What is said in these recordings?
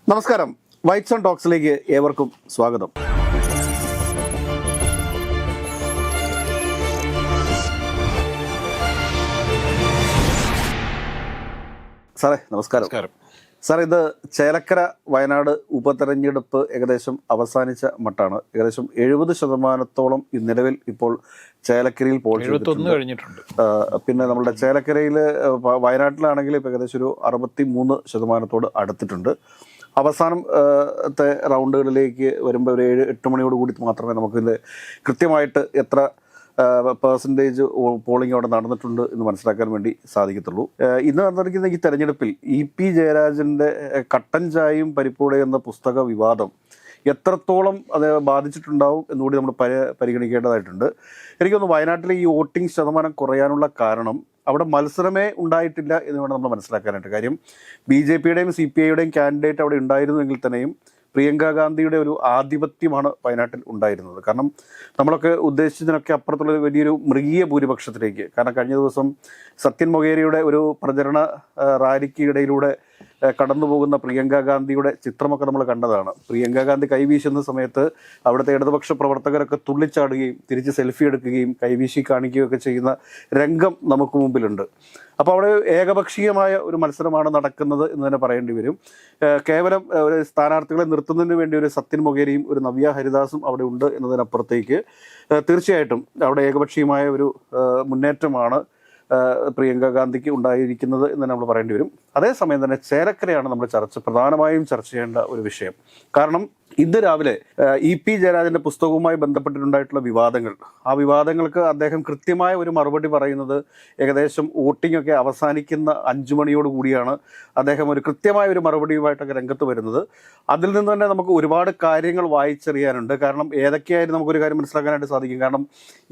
നമസ്കാരം, whites on ടോക്സിലേക്ക് ഏവർക്കും സ്വാഗതം. സാറേ നമസ്കാരം. സാർ, ഇത് ചേലക്കര വയനാട് ഉപതെരഞ്ഞെടുപ്പ് ഏകദേശം അവസാനിച്ച മട്ടാണ്. ഏകദേശം 70% ഈ നിലവിൽ ഇപ്പോൾ ചേലക്കരയിൽ പോൾ കഴിഞ്ഞിട്ടുണ്ട്. പിന്നെ നമ്മുടെ ചേലക്കരയിൽ വയനാട്ടിലാണെങ്കിൽ ഇപ്പോൾ ഏകദേശം ഒരു 63% അടുത്തിട്ടുണ്ട്. അവസാനത്തെ റൗണ്ടുകളിലേക്ക് വരുമ്പോൾ ഒരു 7-8 മണിയോട് കൂടി മാത്രമേ നമുക്കിത് കൃത്യമായിട്ട് എത്ര പെർസെൻറ്റേജ് പോളിംഗ് അവിടെ നടന്നിട്ടുണ്ട് എന്ന് മനസ്സിലാക്കാൻ വേണ്ടി സാധിക്കത്തുള്ളൂ. ഇന്ന് നടന്നിരിക്കുന്ന ഈ തെരഞ്ഞെടുപ്പിൽ EP ജയരാജൻ്റെ കട്ടൻ ചായയും പരിപ്പൂടെ എന്ന പുസ്തക വിവാദം എത്രത്തോളം അത് ബാധിച്ചിട്ടുണ്ടാവും എന്നുകൂടി നമ്മൾ പരിഗണിക്കേണ്ടതായിട്ടുണ്ട്. എനിക്കൊന്ന് വയനാട്ടിലെ ഈ വോട്ടിംഗ് ശതമാനം കുറയാനുള്ള കാരണം അവിടെ മത്സരമേ ഉണ്ടായിട്ടില്ല എന്ന് വേണം നമ്മൾ മനസ്സിലാക്കാനായിട്ട്. കാര്യം BJPയുടെയും CPIയുടെയും കാൻഡിഡേറ്റ് അവിടെ ഉണ്ടായിരുന്നുവെങ്കിൽ തന്നെയും പ്രിയങ്ക ഗാന്ധിയുടെ ഒരു ആധിപത്യമാണ് വയനാട്ടിൽ ഉണ്ടായിരുന്നത്. കാരണം നമ്മളൊക്കെ ഉദ്ദേശിച്ചതിനൊക്കെ അപ്പുറത്തുള്ള വലിയൊരു മൃഗീയ ഭൂരിപക്ഷത്തിലേക്ക്, കാരണം കഴിഞ്ഞ ദിവസം സത്യൻ മൊകേരിയുടെ ഒരു പ്രചരണ റാലിക്ക് ഇടയിലൂടെ കടന്നു പോകുന്ന പ്രിയങ്ക ഗാന്ധിയുടെ ചിത്രമൊക്കെ നമ്മൾ കണ്ടതാണ്. പ്രിയങ്ക ഗാന്ധി കൈവീശുന്ന സമയത്ത് അവിടുത്തെ ഇടതുപക്ഷ പ്രവർത്തകരൊക്കെ തുള്ളിച്ചാടുകയും തിരിച്ച് സെൽഫി എടുക്കുകയും കൈവീശി കാണിക്കുകയൊക്കെ ചെയ്യുന്ന രംഗം നമുക്ക് മുമ്പിലുണ്ട്. അപ്പോൾ അവിടെ ഏകപക്ഷീയമായ ഒരു മത്സരമാണ് നടക്കുന്നത് എന്ന് തന്നെ പറയേണ്ടി വരും. കേവലം ഒരു സ്ഥാനാർത്ഥികളെ നിർത്തുന്നതിന് വേണ്ടി ഒരു സത്യൻ മൊകേരിയും ഒരു നവ്യ ഹരിദാസും അവിടെ ഉണ്ട് എന്നതിനപ്പുറത്തേക്ക് തീർച്ചയായിട്ടും അവിടെ ഏകപക്ഷീയമായ ഒരു മുന്നേറ്റമാണ് പ്രിയങ്ക ഗാന്ധിക്ക് ഉണ്ടായിരിക്കുന്നത് എന്ന് നമ്മൾ പറയേണ്ടി വരും. അതേസമയം തന്നെ ചേലക്കരയാണ് നമ്മൾ പ്രധാനമായും ചർച്ച ചെയ്യേണ്ട ഒരു വിഷയം. കാരണം ഇന്ന് രാവിലെ EP ജയരാജന്റെ പുസ്തകവുമായി ബന്ധപ്പെട്ടിട്ടുണ്ടായിട്ടുള്ള വിവാദങ്ങൾ, ആ വിവാദങ്ങൾക്ക് അദ്ദേഹം കൃത്യമായ ഒരു മറുപടി പറയുന്നത് ഏകദേശം വോട്ടിംഗ് ഒക്കെ അവസാനിക്കുന്ന 5 മണിയോട് കൂടിയാണ് അദ്ദേഹം ഒരു കൃത്യമായ ഒരു മറുപടിയുമായിട്ടൊക്കെ രംഗത്ത് വരുന്നത്. അതിൽ നിന്ന് തന്നെ നമുക്ക് ഒരുപാട് കാര്യങ്ങൾ വായിച്ചറിയാനുണ്ട്. കാരണം ഏതൊക്കെയായാലും നമുക്കൊരു കാര്യം മനസ്സിലാക്കാനായിട്ട് സാധിക്കും. കാരണം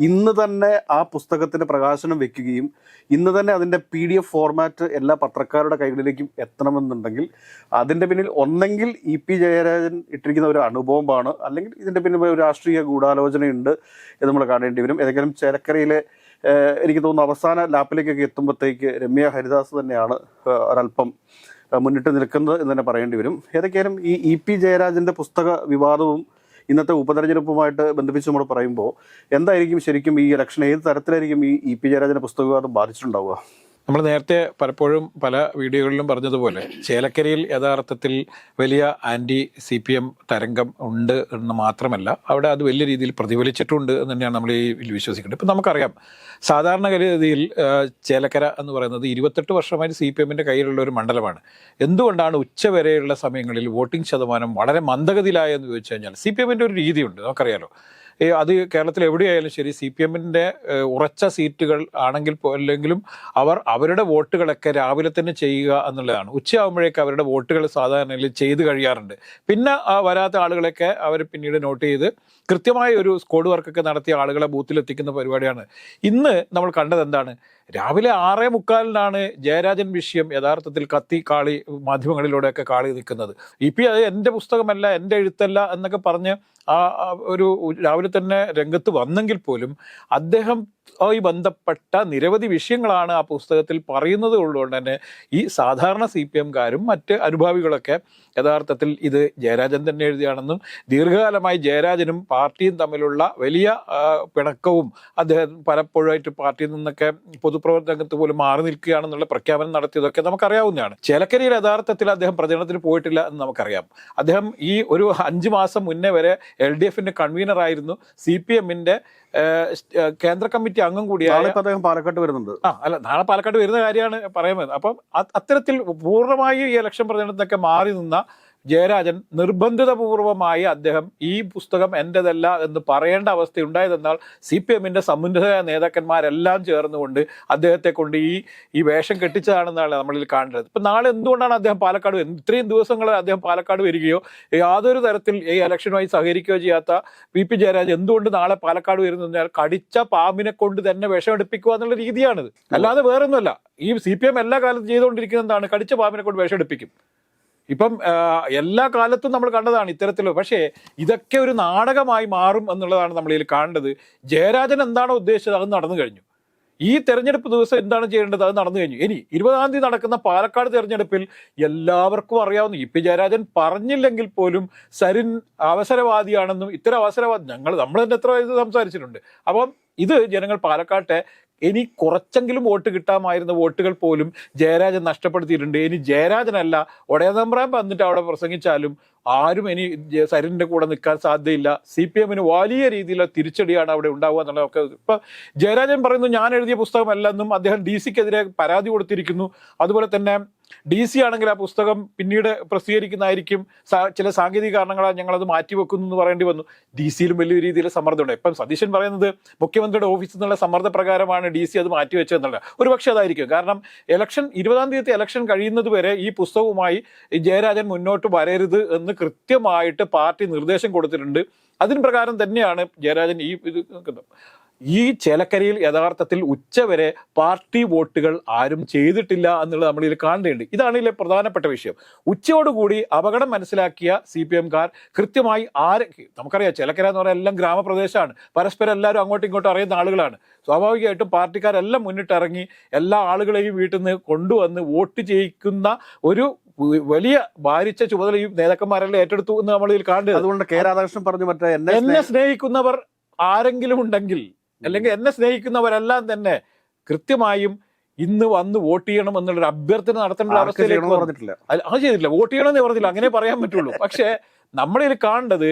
ഇന്ന് തന്നെ ആ പുസ്തകത്തിന് പ്രകാശനം വെക്കുകയും ഇന്ന് തന്നെ അതിൻ്റെ PDF ഫോർമാറ്റ് എല്ലാ പത്രക്കാരുടെ കൈകളിലേക്കും എത്തണമെന്നുണ്ടെങ്കിൽ അതിൻ്റെ പിന്നിൽ ഒന്നെങ്കിൽ EP ജയരാജൻ ഇട്ടിരിക്കുന്ന ഒരു അണുബോംബാണ്, അല്ലെങ്കിൽ ഇതിൻ്റെ പിന്നിൽ ഒരു രാഷ്ട്രീയ ഗൂഢാലോചനയുണ്ട് എന്ന് നമ്മൾ കാണേണ്ടി വരും. ഏതെങ്കിലും ചേലക്കരയിലെ എനിക്ക് തോന്നുന്നു അവസാന ലാപ്പിലേക്കൊക്കെ എത്തുമ്പോഴത്തേക്ക് രമ്യ ഹരിദാസ് തന്നെയാണ് ഒരല്പം മുന്നിട്ട് നിൽക്കുന്നത് എന്ന് തന്നെ പറയേണ്ടി വരും. ഏതൊക്കെയാലും ഈ EP ജയരാജൻ്റെ പുസ്തക വിവാദവും ഇന്നത്തെ ഉപതെരഞ്ഞെടുപ്പുമായിട്ട് ബന്ധിപ്പിച്ച് നമ്മൾ പറയുമ്പോൾ എന്തായിരിക്കും ശരിക്കും ഈ ഇലക്ഷൻ ഏത് തരത്തിലായിരിക്കും ഈ EP ജയരാജൻ്റെ പുസ്തക വിവാദം ബാധിച്ചിട്ടുണ്ടാവുക? നമ്മൾ നേരത്തെ പലപ്പോഴും പല വീഡിയോകളിലും പറഞ്ഞതുപോലെ ചേലക്കരയിൽ യഥാർത്ഥത്തിൽ വലിയ CPM തരംഗം ഉണ്ട് എന്ന് മാത്രമല്ല അവിടെ അത് വലിയ രീതിയിൽ പ്രതിഫലിച്ചിട്ടുണ്ട് എന്ന് തന്നെയാണ് നമ്മൾ ഈ വിശ്വസിക്കുന്നത്. ഇപ്പം നമുക്കറിയാം സാധാരണഗതിയിൽ ചേലക്കര എന്ന് പറയുന്നത് 28 വർഷമായി CPMൻ്റെ കയ്യിലുള്ള ഒരു മണ്ഡലമാണ്. എന്തുകൊണ്ടാണ് ഉച്ചവരെയുള്ള സമയങ്ങളിൽ വോട്ടിംഗ് ശതമാനം വളരെ മന്ദഗതിയിലായെന്ന് ചോദിച്ചു കഴിഞ്ഞാൽ CPMൻ്റെ ഒരു രീതിയുണ്ട്, നമുക്കറിയാലോ. അത് കേരളത്തിൽ എവിടെയായാലും ശരി CPMൻ്റെ ഉറച്ച സീറ്റുകൾ ആണെങ്കിൽ പോലെങ്കിലും അവരുടെ വോട്ടുകളൊക്കെ രാവിലെ തന്നെ ചെയ്യുക എന്നുള്ളതാണ്. ഉച്ചയാകുമ്പോഴേക്ക് അവരുടെ വോട്ടുകൾ സാധാരണ ചെയ്ത് കഴിയാറുണ്ട്. പിന്നെ വരാത്ത ആളുകളൊക്കെ അവർ പിന്നീട് നോട്ട് ചെയ്ത് കൃത്യമായ ഒരു സ്ക്വാഡ് വർക്കൊക്കെ നടത്തിയ ആളുകളെ ബൂത്തിലെത്തിക്കുന്ന പരിപാടിയാണ്. ഇന്ന് നമ്മൾ കണ്ടത് എന്താണ്? രാവിലെ 6:45 ജയരാജൻ വിഷയം യഥാർത്ഥത്തിൽ കത്തി കാളി മാധ്യമങ്ങളിലൂടെയൊക്കെ കാളി നിൽക്കുന്നത്. EP അത് എൻ്റെ പുസ്തകമല്ല, എൻ്റെ എഴുത്തല്ല എന്നൊക്കെ പറഞ്ഞ് ഒരു രാവിലെ തന്നെ രംഗത്ത് വന്നെങ്കിൽ പോലും അദ്ദേഹവുമായി ബന്ധപ്പെട്ട നിരവധി വിഷയങ്ങളാണ് ആ പുസ്തകത്തിൽ പറയുന്നത് ഉള്ളതുകൊണ്ട് തന്നെ ഈ സാധാരണ CPMകാരും മറ്റ് അനുഭാവികളൊക്കെ യഥാർത്ഥത്തിൽ ഇത് ജയരാജൻ തന്നെ എഴുതിയാണെന്നും ദീർഘകാലമായി ജയരാജനും പാർട്ടിയും തമ്മിലുള്ള വലിയ പിണക്കവും അദ്ദേഹം പലപ്പോഴായിട്ട് പാർട്ടിയിൽ നിന്നൊക്കെ പൊതുപ്രവർത്തന രംഗത്ത് പോലും മാറി നിൽക്കുകയാണെന്നുള്ള പ്രഖ്യാപനം നടത്തിയതൊക്കെ നമുക്കറിയാവുന്നതാണ്. ചേലക്കരയിൽ യഥാർത്ഥത്തിൽ അദ്ദേഹം പ്രചരണത്തിന് പോയിട്ടില്ല എന്ന് നമുക്കറിയാം. അദ്ദേഹം ഈ ഒരു 5 മാസം മുന്നേ വരെ LDFന്റെ കൺവീനറായിരുന്നു, CPMന്റെ കേന്ദ്ര കമ്മിറ്റി അംഗം കൂടിയാണ്. അദ്ദേഹം പാലക്കാട്ട് വരുന്നുണ്ട്. നാളെ പാലക്കാട് വരുന്ന കാര്യമാണ് പറയുന്നത്. അപ്പം അത്തരത്തിൽ പൂർണ്ണമായി ഈ ഇലക്ഷൻ പ്രചരണത്തിനൊക്കെ മാറി നിന്ന ജയരാജൻ നിർബന്ധിതപൂർവമായി അദ്ദേഹം ഈ പുസ്തകം എൻ്റെതല്ല എന്ന് പറയേണ്ട അവസ്ഥ ഉണ്ടായതെന്നാൽ CPMന്റെ സമുന്നത നേതാക്കന്മാരെല്ലാം ചേർന്നുകൊണ്ട് അദ്ദേഹത്തെ കൊണ്ട് ഈ വേഷം കെട്ടിച്ചതാണെന്നാണ് നമ്മളിൽ കാണുന്നത്. ഇപ്പം നാളെ എന്തുകൊണ്ടാണ് അദ്ദേഹം പാലക്കാട് ഇത്രയും ദിവസങ്ങൾ അദ്ദേഹം പാലക്കാട് വരികയോ യാതൊരു തരത്തിൽ ഈ ഇലക്ഷനുമായി സഹകരിക്കുകയോ ചെയ്യാത്ത PP ജയരാജൻ എന്തുകൊണ്ട് നാളെ പാലക്കാട് വരുന്നു എന്നാൽ കടിച്ച പാമ്പിനെ കൊണ്ട് തന്നെ വിഷം എടുപ്പിക്കുക എന്നുള്ള രീതിയാണിത്. അല്ലാതെ വേറൊന്നുമല്ല. ഈ CPM എല്ലാ കാലത്തും ചെയ്തുകൊണ്ടിരിക്കുന്നത് എന്താണ്? കടിച്ച പാമ്പിനെ കൊണ്ട് വിഷം എടുപ്പിക്കും. ഇപ്പം എല്ലാ കാലത്തും നമ്മൾ കണ്ടതാണ് ഇത്തരത്തിൽ. പക്ഷേ ഇതൊക്കെ ഒരു നാടകമായി മാറും എന്നുള്ളതാണ് നമ്മളിൽ കാണേണ്ടത്. ജയരാജൻ എന്താണോ ഉദ്ദേശിച്ചത് അത് നടന്നു കഴിഞ്ഞു. ഈ തെരഞ്ഞെടുപ്പ് ദിവസം എന്താണ് ചെയ്യേണ്ടത്? അത് നടന്നു കഴിഞ്ഞു. ഇനി 20-ാം തീയതി നടക്കുന്ന പാലക്കാട് തെരഞ്ഞെടുപ്പിൽ എല്ലാവർക്കും അറിയാവുന്ന ഇ.പി. ജയരാജൻ പറഞ്ഞില്ലെങ്കിൽ പോലും സരിൻ അവസരവാദിയാണെന്നും ഇത്തരം അവസരവാദി നമ്മൾ തന്നെ എത്ര ഇത് സംസാരിച്ചിട്ടുണ്ട്. അപ്പം ഇത് ജനങ്ങൾ പാലക്കാട്ടെ ഇനി കുറച്ചെങ്കിലും വോട്ട് കിട്ടാമായിരുന്ന വോട്ടുകൾ പോലും ജയരാജൻ നഷ്ടപ്പെടുത്തിയിട്ടുണ്ട്. ഇനി ജയരാജനല്ല ഒടയതമ്പ്രാൻ വന്നിട്ട് അവിടെ പ്രസംഗിച്ചാലും ആരും ഇനി സരിന്റെ കൂടെ നിൽക്കാൻ സാധ്യതയില്ല. CPM വലിയ രീതിയിലുള്ള തിരിച്ചടിയാണ് അവിടെ ഉണ്ടാവുക എന്നുള്ളതൊക്കെ. ഇപ്പൊ ജയരാജൻ പറയുന്നു ഞാൻ എഴുതിയ പുസ്തകമല്ലെന്നും അദ്ദേഹം DC-ക്കെതിരെ പരാതി കൊടുത്തിരിക്കുന്നു. അതുപോലെ തന്നെ DC ആണെങ്കിൽ ആ പുസ്തകം പിന്നീട് പ്രസിദ്ധീകരിക്കുന്നതായിരിക്കും, ചില സാങ്കേതിക കാരണങ്ങളാൽ ഞങ്ങളത് മാറ്റിവെക്കുന്നു എന്ന് പറയേണ്ടി വന്നു. DC-യിലും വലിയ രീതിയിൽ സമ്മർദ്ദമുണ്ട്. ഇപ്പം സതീശൻ പറയുന്നത് മുഖ്യമന്ത്രിയുടെ ഓഫീസിൽ നിന്നുള്ള സമ്മർദ്ദപ്രകാരമാണ് DC അത് മാറ്റിവെച്ചതെന്നുള്ള ഒരു പക്ഷേ അതായിരിക്കും. കാരണം 20-ാം തീയതി ഇലക്ഷൻ കഴിയുന്നത് വരെ ഈ പുസ്തകവുമായി ജയരാജൻ മുന്നോട്ട് വരരുത് എന്ന് കൃത്യമായിട്ട് പാർട്ടി നിർദ്ദേശം കൊടുത്തിട്ടുണ്ട്. അതിന് പ്രകാരം തന്നെയാണ് ജയരാജൻ ഈ ചേലക്കരയിൽ യഥാർത്ഥത്തിൽ ഉച്ചവരെ പാർട്ടി വോട്ടുകൾ ആരും ചെയ്തിട്ടില്ല എന്നുള്ളത് നമ്മൾ ഇതിൽ കാണേണ്ടതുണ്ട്. ഇതാണ് ഇതിലെ പ്രധാനപ്പെട്ട വിഷയം. ഉച്ചയോടുകൂടി അപകടം മനസ്സിലാക്കിയ CPM-കാർ കൃത്യമായി നമുക്കറിയാം ചേലക്കര എന്ന് പറഞ്ഞാൽ എല്ലാം ഗ്രാമപ്രദേശമാണ്, പരസ്പരം എല്ലാവരും അങ്ങോട്ടും ഇങ്ങോട്ടും അറിയുന്ന ആളുകളാണ്. സ്വാഭാവികമായിട്ടും പാർട്ടിക്കാരെല്ലാം മുന്നിട്ടിറങ്ങി എല്ലാ ആളുകളെയും വീട്ടിൽ നിന്ന് കൊണ്ടുവന്ന് വോട്ട് ചെയ്യിക്കുന്ന ഒരു വലിയ ഭാരിച്ച ചുമതല ഈ നേതാക്കന്മാരെല്ലാം ഏറ്റെടുത്തു എന്ന് നമ്മൾ ഇതിൽ കാണുന്നത്. അതുകൊണ്ട് കെ രാധാകൃഷ്ണൻ പറഞ്ഞു, മറ്റേ എന്നെ സ്നേഹിക്കുന്നവർ ആരെങ്കിലും ഉണ്ടെങ്കിൽ, അല്ലെങ്കിൽ എന്നെ സ്നേഹിക്കുന്നവരെല്ലാം തന്നെ കൃത്യമായും ഇന്ന് വന്ന് വോട്ട് ചെയ്യണം എന്നുള്ളൊരു അഭ്യർത്ഥന നടത്തേണ്ട അവസ്ഥയിലേക്ക് പറഞ്ഞിട്ടില്ല. അത് ചെയ്തിട്ടില്ല. വോട്ട് ചെയ്യണമെന്ന് പറഞ്ഞില്ല, അങ്ങനെ പറയാൻ പറ്റുള്ളൂ. പക്ഷേ നമ്മളിതിൽ കാണേണ്ടത്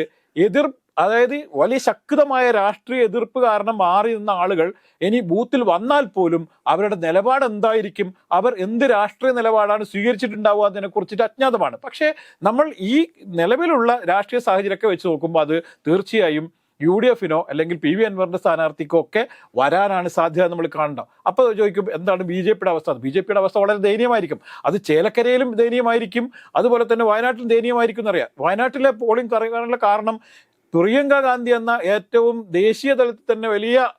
അതായത് വലിയ ശക്തമായ രാഷ്ട്രീയ എതിർപ്പ് കാരണം മാറി നിന്ന ആളുകൾ ഇനി ബൂത്തിൽ വന്നാൽ പോലും അവരുടെ നിലപാട് എന്തായിരിക്കും, അവർ എന്ത് രാഷ്ട്രീയ നിലപാടാണ് സ്വീകരിച്ചിട്ടുണ്ടാവുക അതിനെ കുറിച്ചിട്ട് അജ്ഞാതമാണ്. പക്ഷേ നമ്മൾ ഈ നിലവിലുള്ള രാഷ്ട്രീയ സാഹചര്യമൊക്കെ വെച്ച് നോക്കുമ്പോൾ അത് തീർച്ചയായും UDF-നോ അല്ലെങ്കിൽ PV അൻവറിന്റെ സ്ഥാനാർത്ഥിക്കോ ഒക്കെ വരാനാണ് സാധ്യത നമ്മൾ കാണണം. അപ്പോൾ ചോദിക്കും എന്താണ് BJP-യുടെ അവസ്ഥ? BJP-യുടെ അവസ്ഥ വളരെ ദയനീയമായിരിക്കും. അത് ചേലക്കരയിലും ദയനീയമായിരിക്കും, അതുപോലെ തന്നെ വയനാട്ടിലും ദയനീയമായിരിക്കും എന്നറിയാം. വയനാട്ടിലെ പോളിംഗ് കുറയാനുള്ള കാരണം പ്രിയങ്ക ഗാന്ധി എന്ന ഏറ്റവും ദേശീയ തലത്തിൽ തന്നെ വലിയ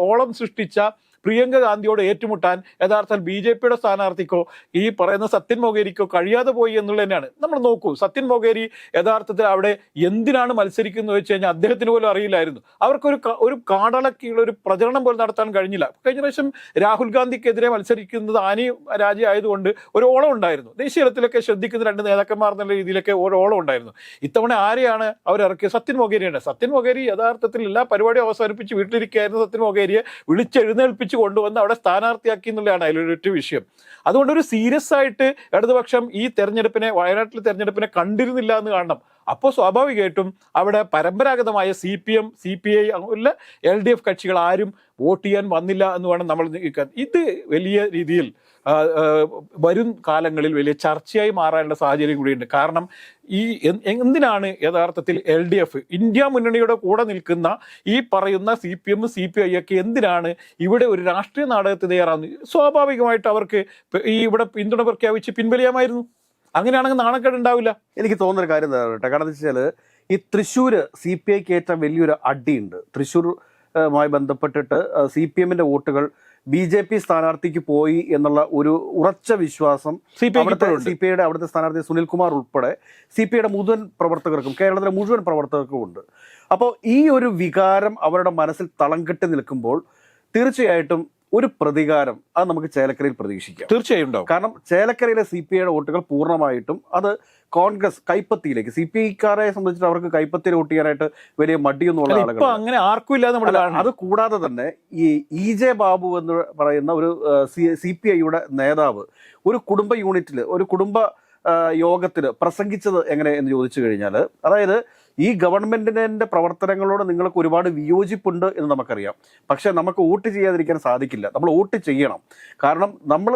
ഓളം സൃഷ്ടിച്ച പ്രിയങ്ക ഗാന്ധിയോട് ഏറ്റുമുട്ടാൻ യഥാർത്ഥത്തിൽ BJP-യുടെ സ്ഥാനാർത്ഥിക്കോ ഈ പറയുന്ന സത്യൻ മൊകേരിക്കോ കഴിയാതെ പോയി എന്നുള്ളത് തന്നെയാണ്. നമ്മൾ നോക്കൂ, സത്യൻ മൊകേരി യഥാർത്ഥത്തിൽ അവിടെ എന്തിനാണ് മത്സരിക്കുന്നത് വെച്ച് കഴിഞ്ഞാൽ അദ്ദേഹത്തിന് പോലും അറിയില്ലായിരുന്നു. അവർക്കൊരു കാടളക്കിയുള്ള ഒരു പ്രചരണം പോലും നടത്താൻ കഴിഞ്ഞില്ല. കഴിഞ്ഞ പ്രാവശ്യം രാഹുൽ ഗാന്ധിക്കെതിരെ മത്സരിക്കുന്നത് ആനി രാജി ആയതുകൊണ്ട് ഒരു ഓളം ഉണ്ടായിരുന്നു. ദേശീയ തലത്തിലൊക്കെ ശ്രദ്ധിക്കുന്ന രണ്ട് നേതാക്കന്മാർ എന്നുള്ള രീതിയിലൊക്കെ ഒരു ഓളം ഉണ്ടായിരുന്നു. ഇത്തവണ ആരെയാണ് അവരിറക്കിയത്? സത്യൻ മൊകേരിയാണ്. സത്യൻ മൊകേരി യഥാർത്ഥത്തിൽ എല്ലാ പരിപാടിയും അവസാനിപ്പിച്ച് വീട്ടിലിരിക്കുകയായിരുന്നു. സത്യൻ മൊകേരിയെ വിളിച്ചെഴുന്നേൽപ്പിച്ച് കൊണ്ടുവന്ന് അവിടെ സ്ഥാനാർത്ഥിയാക്കി എന്നുള്ളതാണ് അതിലൊരു വിഷയം. അതുകൊണ്ട് ഒരു സീരിയസ് ആയിട്ട് ഇടതുപക്ഷം ഈ വയനാട്ടിലെ തെരഞ്ഞെടുപ്പിനെ കണ്ടിരുന്നില്ല എന്ന് കാണണം. അപ്പോൾ സ്വാഭാവികമായിട്ടും അവിടെ പരമ്പരാഗതമായ CPM, CPI ഉള്ള LDF കക്ഷികൾ ആരും വോട്ട് ചെയ്യാൻ വന്നില്ല എന്ന് വേണം നമ്മൾ നീക്കാൻ. ഇത് വലിയ രീതിയിൽ വരും കാലങ്ങളിൽ വലിയ ചർച്ചയായി മാറാനുള്ള സാഹചര്യം കൂടിയുണ്ട്. കാരണം എന്തിനാണ് യഥാർത്ഥത്തിൽ LDF ഇന്ത്യ മുന്നണിയുടെ കൂടെ നിൽക്കുന്ന ഈ പറയുന്ന CPM, CPI ഒക്കെ എന്തിനാണ് ഇവിടെ ഒരു രാഷ്ട്രീയ നാടകത്തിന് തയ്യാറാവുന്നത്? സ്വാഭാവികമായിട്ട് അവർക്ക് ഇവിടെ പിന്തുണ പ്രഖ്യാപിച്ച് പിൻവലിയാമായിരുന്നു. അങ്ങനെയാണെങ്കിൽ നാണക്കേട് ഉണ്ടാവില്ല. എനിക്ക് തോന്നുന്നൊരു കാര്യം എന്താ കേട്ടോ, കാരണം എന്താ വെച്ചാൽ ഈ തൃശ്ശൂർ CPIക്ക് ഏറ്റവും വലിയൊരു അടിയുണ്ട്. തൃശ്ശൂരുമായി ബന്ധപ്പെട്ടിട്ട് CPM-ന്റെ വോട്ടുകൾ BJP സ്ഥാനാർത്ഥിക്ക് പോയി എന്നുള്ള ഒരു ഉറച്ച വിശ്വാസം CPIയുടെ അവിടുത്തെ സ്ഥാനാർത്ഥി സുനിൽകുമാർ ഉൾപ്പെടെ CPIയുടെ മുഴുവൻ പ്രവർത്തകർക്കും, കേരളത്തിലെ മുഴുവൻ പ്രവർത്തകർക്കും ഉണ്ട്. അപ്പോൾ ഈ ഒരു വികാരം അവരുടെ മനസ്സിൽ തളം കെട്ടി നിൽക്കുമ്പോൾ തീർച്ചയായിട്ടും ഒരു പ്രതികാരം അത് നമുക്ക് ചേലക്കരയിൽ പ്രതീക്ഷിക്കാം. തീർച്ചയായും ഉണ്ടാവും. കാരണം ചേലക്കരയിലെ CPIയുടെ വോട്ടുകൾ പൂർണ്ണമായിട്ടും അത് കോൺഗ്രസ് കൈപ്പത്തിയിലേക്ക്, CPI-ക്കാരെ സംബന്ധിച്ചിട്ട് അവർക്ക് കൈപ്പത്തിയിൽ വോട്ട് ചെയ്യാനായിട്ട് വലിയ മടിയൊന്നുള്ള ആളുകൾ അങ്ങനെ ആർക്കും ഇല്ല. അത് കൂടാതെ തന്നെ ഈ EJ ബാബു എന്ന് പറയുന്ന ഒരു CPI-യുടെ നേതാവ് ഒരു കുടുംബ യൂണിറ്റിൽ, ഒരു കുടുംബ യോഗത്തിൽ പ്രസംഗിച്ചത് എങ്ങനെ എന്ന് ചോദിച്ചു കഴിഞ്ഞാൽ, അതായത് ഈ ഗവൺമെന്റിന്റെ പ്രവർത്തനങ്ങളോട് നിങ്ങൾക്ക് ഒരുപാട് വിയോജിപ്പുണ്ട് എന്ന് നമുക്കറിയാം, പക്ഷെ നമുക്ക് വോട്ട് ചെയ്യാതിരിക്കാൻ സാധിക്കില്ല. നമ്മൾ വോട്ട് ചെയ്യണം. കാരണം നമ്മൾ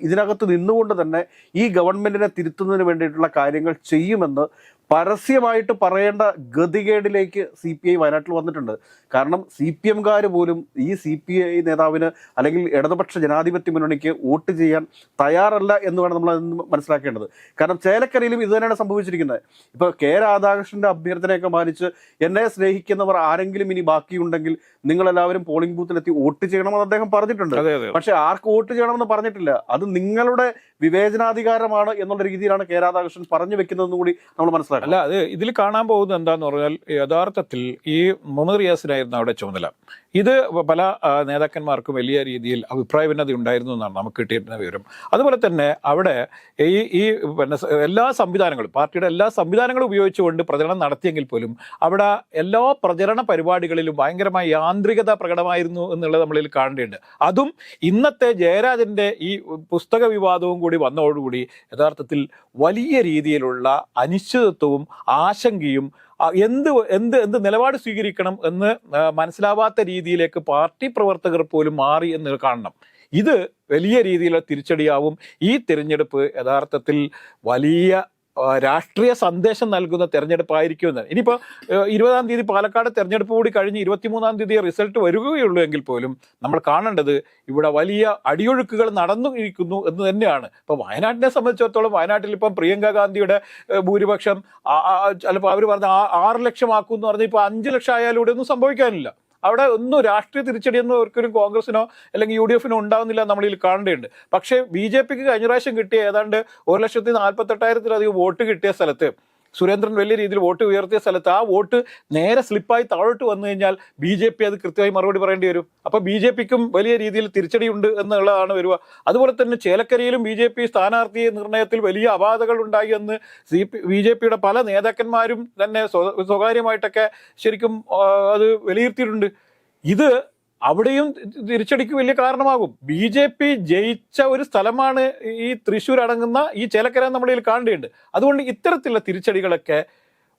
ഇതിനകത്ത് നിന്നുകൊണ്ട് തന്നെ ഈ ഗവൺമെന്റിനെ തിരുത്തുന്നതിന് വേണ്ടിയിട്ടുള്ള കാര്യങ്ങൾ ചെയ്യുമെന്ന് പരസ്യമായിട്ട് പറയേണ്ട ഗതികേടിലേക്ക് CPI വയനാട്ടിൽ വന്നിട്ടുണ്ട്. കാരണം CPM-കാർ പോലും ഈ CPI നേതാവിന് അല്ലെങ്കിൽ ഇടതുപക്ഷ ജനാധിപത്യ മുന്നണിക്ക് വോട്ട് ചെയ്യാൻ തയ്യാറല്ല എന്ന് വേണം നമ്മൾ മനസ്സിലാക്കേണ്ടത്. കാരണം ചേലക്കരയിലും ഇത് തന്നെയാണ് സംഭവിച്ചിരിക്കുന്നത്. ഇപ്പോൾ കെ രാധാകൃഷ്ണന്റെ അഭ്യർത്ഥനയൊക്കെ മാനിച്ച് എന്നെ സ്നേഹിക്കുന്നവർ ആരെങ്കിലും ഇനി ബാക്കിയുണ്ടെങ്കിൽ നിങ്ങളെല്ലാവരും പോളിംഗ് ബൂത്തിലെത്തി വോട്ട് ചെയ്യണമെന്ന് അദ്ദേഹം പറഞ്ഞിട്ടുണ്ട്. പക്ഷെ ആർക്ക് വോട്ട് ചെയ്യണമെന്ന് പറഞ്ഞിട്ടില്ല. അത് നിങ്ങളുടെ വിവേചനാധികാരമാണ് എന്നുള്ള രീതിയിലാണ് കെ രാധാകൃഷ്ണൻ പറഞ്ഞു വെക്കുന്നതെന്ന് കൂടി നമ്മൾ മനസ്സിലാക്കണം. അല്ല, അത് ഇതിൽ കാണാൻ പോകുന്നത് എന്താന്ന് പറഞ്ഞാൽ യഥാർത്ഥത്തിൽ ഈ മുഹമ്മദ് റിയാസിനായിരുന്നു അവിടെ ചുമതല. ഇത് പല നേതാക്കന്മാർക്കും വലിയ രീതിയിൽ അഭിപ്രായ ഭിന്നത ഉണ്ടായിരുന്നു എന്നാണ് നമുക്ക് കിട്ടിയിരുന്ന വിവരം. അതുപോലെ തന്നെ അവിടെ ഈ പിന്നെ എല്ലാ സംവിധാനങ്ങളും, പാർട്ടിയുടെ എല്ലാ സംവിധാനങ്ങളും ഉപയോഗിച്ചുകൊണ്ട് പ്രചരണം നടത്തിയെങ്കിൽ പോലും അവിടെ എല്ലാ പ്രചരണ പരിപാടികളിലും ഭയങ്കരമായ യാന്ത്രികത പ്രകടമായിരുന്നു എന്നുള്ളത് നമ്മളിൽ കാണേണ്ടതുണ്ട്. അതും ഇന്നത്തെ ജയരാജന്റെ ഈ പുസ്തക വിവാദവും കൂടി വന്നതോടുകൂടി യഥാർത്ഥത്തിൽ വലിയ രീതിയിലുള്ള അനിശ്ചിതത്വവും ആശങ്കയും എന്ത് എന്ത് എന്ത് നിലപാട് സ്വീകരിക്കണം എന്ന് മനസ്സിലാവാത്ത രീതിയിലേക്ക് പാർട്ടി പ്രവർത്തകർ പോലും മാറി എന്ന് കാണണം. ഇത് വലിയ രീതിയിലുള്ള തിരിച്ചടിയാവും. ഈ തിരഞ്ഞെടുപ്പ് യഥാർത്ഥത്തിൽ വലിയ രാഷ്ട്രീയ സന്ദേശം നൽകുന്ന തെരഞ്ഞെടുപ്പായിരിക്കുമെന്ന്. ഇനിയിപ്പോൾ 20-ാം തീയതി പാലക്കാട് തെരഞ്ഞെടുപ്പ് കൂടി കഴിഞ്ഞ് 23-ാം തീയതി റിസൾട്ട് വരികയുള്ളൂ എങ്കിൽ പോലും നമ്മൾ കാണേണ്ടത് ഇവിടെ വലിയ അടിയൊഴുക്കുകൾ നടന്നിരിക്കുന്നു എന്ന് തന്നെയാണ്. ഇപ്പോൾ വയനാട്ടിനെ സംബന്ധിച്ചിടത്തോളം വയനാട്ടിൽ ഇപ്പം പ്രിയങ്ക ഗാന്ധിയുടെ ഭൂരിപക്ഷം ചിലപ്പോൾ അവർ പറഞ്ഞ 6 ലക്ഷം ആക്കും എന്ന് പറഞ്ഞാൽ ഇപ്പോൾ 5 ലക്ഷം ആയാലും ഇവിടെ ഒന്നും സംഭവിക്കാനില്ല. അവിടെ ഒന്നും രാഷ്ട്രീയ തിരിച്ചടിയൊന്നും ഒരിക്കലും കോൺഗ്രസിനോ അല്ലെങ്കിൽ UDF ഉണ്ടാകുന്നില്ല നമ്മളിൽ കാണേണ്ടതുണ്ട്. പക്ഷേ BJPക്ക് കഴിഞ്ഞ പ്രാവശ്യം കിട്ടിയ ഏതാണ്ട് 1,48,000-ലധികം വോട്ട് കിട്ടിയ സ്ഥലത്ത്, സുരേന്ദ്രൻ വലിയ രീതിയിൽ വോട്ട് ഉയർത്തിയ സ്ഥലത്ത് ആ വോട്ട് നേരെ സ്ലിപ്പായി താഴോട്ട് വന്നു കഴിഞ്ഞാൽ BJP അത് കൃത്യമായി മറുപടി പറയേണ്ടി വരും. അപ്പോൾ BJPക്കും വലിയ രീതിയിൽ തിരിച്ചടിയുണ്ട് എന്നുള്ളതാണ് വരിക. അതുപോലെ തന്നെ ചേലക്കരയിലും BJP സ്ഥാനാർത്ഥി നിർണയത്തിൽ വലിയ അപാകതകൾ ഉണ്ടായി എന്ന് BJPയുടെ പല നേതാക്കന്മാരും തന്നെ സ്വകാര്യമായിട്ടൊക്കെ ശരിക്കും അത് വിലയിരുത്തിയിട്ടുണ്ട്. ഇത് അവിടെയും തിരിച്ചടിക്ക് വലിയ കാരണമാകും. BJP ജയിച്ച ഒരു സ്ഥലമാണ് ഈ തൃശ്ശൂർ അടങ്ങുന്ന ഈ ചേലക്കര നമ്മളിൽ കാണേണ്ടതുണ്ട്. അതുകൊണ്ട് ഇത്തരത്തിലുള്ള തിരിച്ചടികളൊക്കെ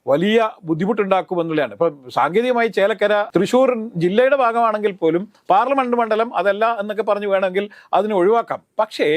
വലിയ ബുദ്ധിമുട്ടുണ്ടാക്കുമെന്നുള്ളതാണ്. ഇപ്പം സാങ്കേതികമായി ചേലക്കര തൃശ്ശൂർ ജില്ലയുടെ ഭാഗമാണെങ്കിൽ പോലും പാർലമെന്റ് മണ്ഡലം അതല്ല എന്നൊക്കെ പറഞ്ഞു വേണമെങ്കിൽ അതിനെ ഒഴിവാക്കാം. പക്ഷേ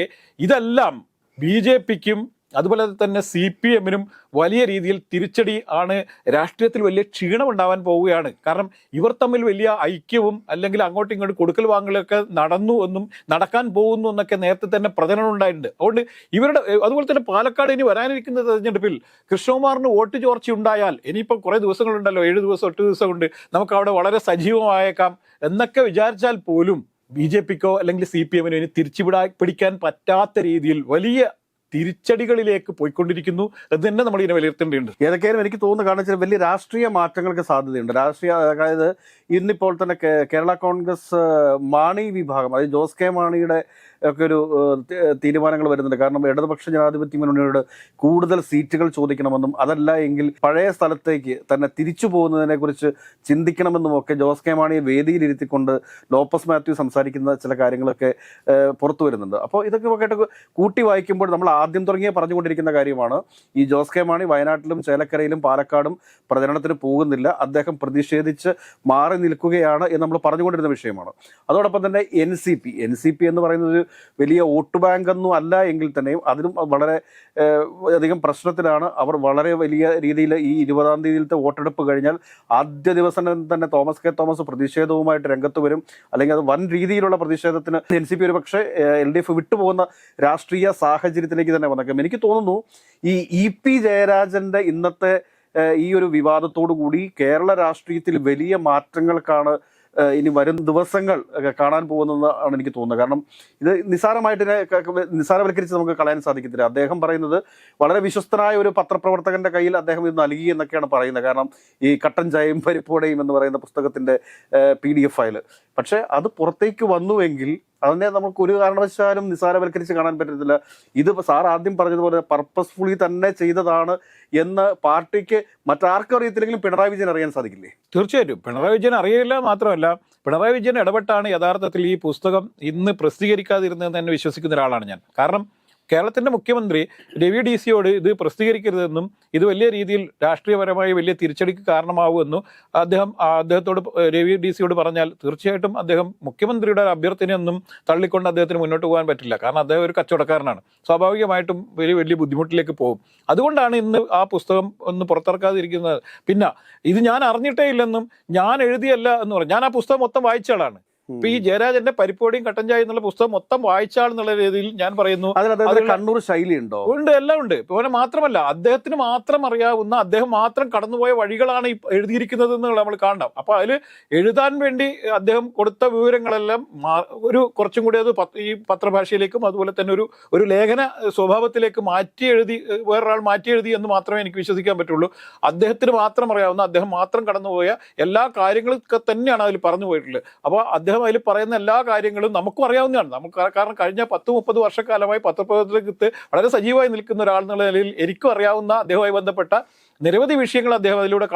ഇതെല്ലാം BJPക്കും അതുപോലെ തന്നെ CPMനും വലിയ രീതിയിൽ തിരിച്ചടി ആണ്. രാഷ്ട്രീയത്തിൽ വലിയ ക്ഷീണം ഉണ്ടാവാൻ പോവുകയാണ്. കാരണം ഇവർ തമ്മിൽ വലിയ ഐക്യവും അല്ലെങ്കിൽ അങ്ങോട്ടും ഇങ്ങോട്ടും കൊടുക്കൽ വാങ്ങലൊക്കെ നടന്നു എന്നും നടക്കാൻ പോകുന്നു എന്നൊക്കെ നേരത്തെ തന്നെ പ്രചരണം ഉണ്ടായിട്ടുണ്ട്. അതുകൊണ്ട് ഇവരുടെ അതുപോലെ തന്നെ പാലക്കാട് ഇനി വരാനിരിക്കുന്ന തെരഞ്ഞെടുപ്പിൽ കൃഷ്ണകുമാറിന് വോട്ട് ചോർച്ച ഉണ്ടായാൽ ഇനിയിപ്പോൾ കുറേ ദിവസങ്ങളുണ്ടല്ലോ, 7 ദിവസം 8 ദിവസം കൊണ്ട് നമുക്ക് അവിടെ വളരെ സജീവമായേക്കാം എന്നൊക്കെ വിചാരിച്ചാൽ പോലും BJPക്കോ അല്ലെങ്കിൽ CPMനോ ഇനി പിടിക്കാൻ പറ്റാത്ത രീതിയിൽ വലിയ തിരിച്ചടികളിലേക്ക് പോയിക്കൊണ്ടിരിക്കുന്നു എന്ന് തന്നെ നമ്മൾ ഇതിനെ വിലയിരുത്തേണ്ടതുണ്ട്. ഏതൊക്കെയാലും എനിക്ക് തോന്നുന്നു, കാരണം വെച്ചാൽ വലിയ രാഷ്ട്രീയ മാറ്റങ്ങൾക്ക് സാധ്യതയുണ്ട്. അതായത് ഇന്നിപ്പോൾ തന്നെ കേരള കോൺഗ്രസ് മാണി വിഭാഗം, അതായത് ജോസ് കെ മാണിയുടെ ഒക്കെ ഒരു തീരുമാനങ്ങൾ വരുന്നുണ്ട്. കാരണം ഇടതുപക്ഷ ജനാധിപത്യ മുന്നണിയോട് കൂടുതൽ സീറ്റുകൾ ചോദിക്കണമെന്നും അതല്ല എങ്കിൽ പഴയ സ്ഥലത്തേക്ക് തന്നെ തിരിച്ചു പോകുന്നതിനെ കുറിച്ച് ചിന്തിക്കണമെന്നും ഒക്കെ ജോസ് കെ മാണിയെ വേദിയിലിരുത്തിക്കൊണ്ട് ലോപ്പസ് മാത്യു സംസാരിക്കുന്ന ചില കാര്യങ്ങളൊക്കെ പുറത്തു വരുന്നുണ്ട്. അപ്പോൾ ഇതൊക്കെ കേട്ട് കൂട്ടി വായിക്കുമ്പോൾ നമ്മൾ ആദ്യം തുടങ്ങിയ പറഞ്ഞുകൊണ്ടിരിക്കുന്ന കാര്യമാണ്, ഈ ജോസ് കെ മാണി വയനാട്ടിലും ചേലക്കരയിലും പാലക്കാടും പ്രചരണത്തിന് പോകുന്നില്ല, അദ്ദേഹം പ്രതിഷേധിച്ച് മാറി നിൽക്കുകയാണ് എന്ന് നമ്മൾ പറഞ്ഞുകൊണ്ടിരുന്ന വിഷയമാണ്. അതോടൊപ്പം തന്നെ NCP എന്ന് പറയുന്നത് ഒരു വലിയ വോട്ട് ബാങ്ക് ഒന്നും അല്ല എങ്കിൽ തന്നെയും അതിനും വളരെ അധികം പ്രശ്നത്തിലാണ്. അവർ വളരെ വലിയ രീതിയിൽ ഈ 20-ാം തീയതിയിലത്തെ വോട്ടെടുപ്പ് കഴിഞ്ഞാൽ ആദ്യ ദിവസം തന്നെ തോമസ് കെ തോമസ് പ്രതിഷേധവുമായിട്ട് രംഗത്ത് വരും. അല്ലെങ്കിൽ അത് വൻ രീതിയിലുള്ള പ്രതിഷേധത്തിന് NCP ഒരു പക്ഷേ LDF വിട്ടുപോകുന്ന രാഷ്ട്രീയ സാഹചര്യത്തിലേക്ക് തന്നെ വന്നേക്കാം. എനിക്ക് തോന്നുന്നു ഈ EP ജയരാജന്റെ ഇന്നത്തെ ഈ ഒരു വിവാദത്തോടു കൂടി കേരള രാഷ്ട്രീയത്തിൽ വലിയ മാറ്റങ്ങൾക്കാണ് ഇനി വരും ദിവസങ്ങൾ കാണാൻ പോകുന്നതാണ് എനിക്ക് തോന്നുന്നത്. കാരണം ഇത് നിസ്സാരവൽക്കരിച്ച് നമുക്ക് കളയാൻ സാധിക്കത്തില്ല. അദ്ദേഹം പറയുന്നത് വളരെ വിശ്വസ്തനായ ഒരു പത്രപ്രവർത്തകന്റെ കയ്യിൽ അദ്ദേഹം ഇത് നൽകി എന്നൊക്കെയാണ് പറയുന്നത്. കാരണം ഈ കട്ടൻ ചായയും പരിപ്പോടയും എന്ന് പറയുന്ന പുസ്തകത്തിന്റെ PDF ഫയൽ. പക്ഷെ അത് പുറത്തേക്ക് വന്നുവെങ്കിൽ അതിനെ നമുക്ക് ഒരു കാരണവശാലും നിസ്സാരവൽക്കരിച്ച് കാണാൻ പറ്റത്തില്ല. ഇത് സാർ ആദ്യം പറഞ്ഞതുപോലെ പർപ്പസ്ഫുള്ളി തന്നെ ചെയ്തതാണ് എന്ന് പാർട്ടിക്ക് മറ്റാർക്കും അറിയത്തില്ലെങ്കിലും പിണറായി വിജയൻ അറിയാൻ സാധിക്കില്ലേ? തീർച്ചയായിട്ടും പിണറായി വിജയൻ അറിയില്ല. മാത്രമല്ല പിണറായി വിജയൻ ഇടപെട്ടാണ് യഥാർത്ഥത്തിൽ ഈ പുസ്തകം ഇന്ന് പ്രസിദ്ധീകരിക്കാതിരുന്നതെന്ന് തന്നെ വിശ്വസിക്കുന്ന ഒരാളാണ് ഞാൻ. കാരണം കേരളത്തിന്റെ മുഖ്യമന്ത്രി രവി DC-യോട് ഇത് പ്രസിദ്ധീകരിക്കരുതെന്നും ഇത് വലിയ രീതിയിൽ രാഷ്ട്രീയപരമായി വലിയ തിരിച്ചടിക്ക് കാരണമാവുമെന്നും അദ്ദേഹത്തോട് രവി DC-യോട് പറഞ്ഞാൽ തീർച്ചയായിട്ടും അദ്ദേഹം മുഖ്യമന്ത്രിയുടെ അഭ്യർത്ഥനയൊന്നും തള്ളിക്കൊണ്ട് അദ്ദേഹത്തിന് മുന്നോട്ട് പോകാൻ പറ്റില്ല. കാരണം അദ്ദേഹം ഒരു കച്ചവടക്കാരനാണ്, സ്വാഭാവികമായിട്ടും വലിയ ബുദ്ധിമുട്ടിലേക്ക് പോകും. അതുകൊണ്ടാണ് ഇന്ന് ആ പുസ്തകം ഒന്ന് പുറത്തിറക്കാതിരിക്കുന്നത്. പിന്നെ ഇത് ഞാൻ അറിഞ്ഞിട്ടേ ഇല്ലെന്നും ഞാൻ എഴുതിയല്ല എന്ന് പറഞ്ഞു. ഞാൻ ആ പുസ്തകം മൊത്തം വായിച്ച ആളാണ്. ഇപ്പൊ ഈ ജയരാജന്റെ പരിപ്പോടിയും കട്ടൻ ചായ എന്നുള്ള പുസ്തകം മൊത്തം വായിച്ചാണെന്നുള്ള രീതിയിൽ ഞാൻ പറയുന്നു. അതിൽ കണ്ണൂർ ശൈലി ഉണ്ടോ? ഉണ്ട്, എല്ലാം ഉണ്ട്. പിന്നെ മാത്രമല്ല, അദ്ദേഹത്തിന് മാത്രം അറിയാവുന്ന, അദ്ദേഹം മാത്രം കടന്നുപോയ വഴികളാണ് ഈ എഴുതിയിരിക്കുന്നത് എന്ന് നമ്മൾ കാണണം. അപ്പൊ അതിൽ എഴുതാൻ വേണ്ടി അദ്ദേഹം കൊടുത്ത വിവരങ്ങളെല്ലാം ഒരു കുറച്ചും കൂടി അത് ഈ പത്രഭാഷയിലേക്കും അതുപോലെ തന്നെ ഒരു ലേഖന സ്വഭാവത്തിലേക്ക് മാറ്റി എഴുതി, വേറൊരാൾ മാറ്റി എഴുതി എന്ന് മാത്രമേ എനിക്ക് വിശ്വസിക്കാൻ പറ്റുള്ളൂ. അദ്ദേഹത്തിന് മാത്രം അറിയാവുന്ന, അദ്ദേഹം മാത്രം കടന്നുപോയ എല്ലാ കാര്യങ്ങളൊക്കെ തന്നെയാണ് അതിൽ പറഞ്ഞു പോയിട്ടുള്ളത്. അപ്പോൾ അദ്ദേഹം അതിൽ പറയുന്ന എല്ലാ കാര്യങ്ങളും നമുക്കും അറിയാവുന്നതാണ്. കാരണം കഴിഞ്ഞ 10-30 വർഷക്കാലമായി പത്രപ്രവർത്തനത്തിൽ വളരെ സജീവമായി നിൽക്കുന്ന ഒരാൾ എന്നുള്ള നിലയിൽ എനിക്കും അറിയാവുന്ന അദ്ദേഹവുമായി ബന്ധപ്പെട്ട നിരവധി വിഷയങ്ങൾ അദ്ദേഹം അതിലൂടെ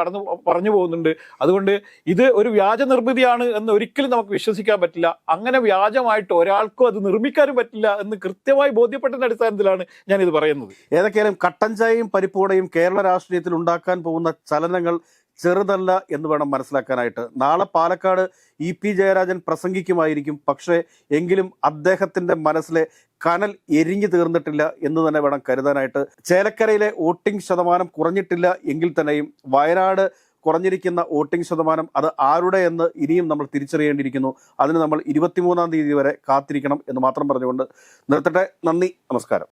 പറഞ്ഞു പോകുന്നുണ്ട്. അതുകൊണ്ട് ഇത് ഒരു വ്യാജ നിർമ്മിതിയാണ് എന്ന് ഒരിക്കലും നമുക്ക് വിശ്വസിക്കാൻ പറ്റില്ല. അങ്ങനെ വ്യാജമായിട്ട് ഒരാൾക്കും അത് നിർമ്മിക്കാനും പറ്റില്ല എന്ന് കൃത്യമായി ബോധ്യപ്പെട്ടതിന്റെ അടിസ്ഥാനത്തിലാണ് ഞാൻ ഇത് പറയുന്നത്. ഏതൊക്കെയാലും കട്ടൻ ചായയും പരിപ്പോടയും കേരള രാഷ്ട്രീയത്തിൽ ഉണ്ടാക്കാൻ പോകുന്ന ചലനങ്ങൾ ചെറുതല്ല എന്ന് വേണം മനസ്സിലാക്കാനായിട്ട്. നാളെ പാലക്കാട് EP ജയരാജൻ പ്രസംഗിക്കുമായിരിക്കും. പക്ഷേ എങ്കിലും അദ്ദേഹത്തിന്റെ മനസ്സിലെ കനൽ എരിഞ്ഞു തീർന്നിട്ടില്ല എന്ന് തന്നെ വേണം കരുതാനായിട്ട്. ചേലക്കരയിലെ വോട്ടിംഗ് ശതമാനം കുറഞ്ഞിട്ടില്ല എങ്കിൽ തന്നെയും വയനാട് കുറഞ്ഞിരിക്കുന്ന വോട്ടിംഗ് ശതമാനം അത് ആരുടെ എന്ന് ഇനിയും നമ്മൾ തിരിച്ചറിയേണ്ടിയിരിക്കുന്നു. അതിന് നമ്മൾ 23-ാം തീയതി വരെ കാത്തിരിക്കണം എന്ന് മാത്രം പറഞ്ഞുകൊണ്ട് നിർത്തട്ടെ. നന്ദി, നമസ്കാരം.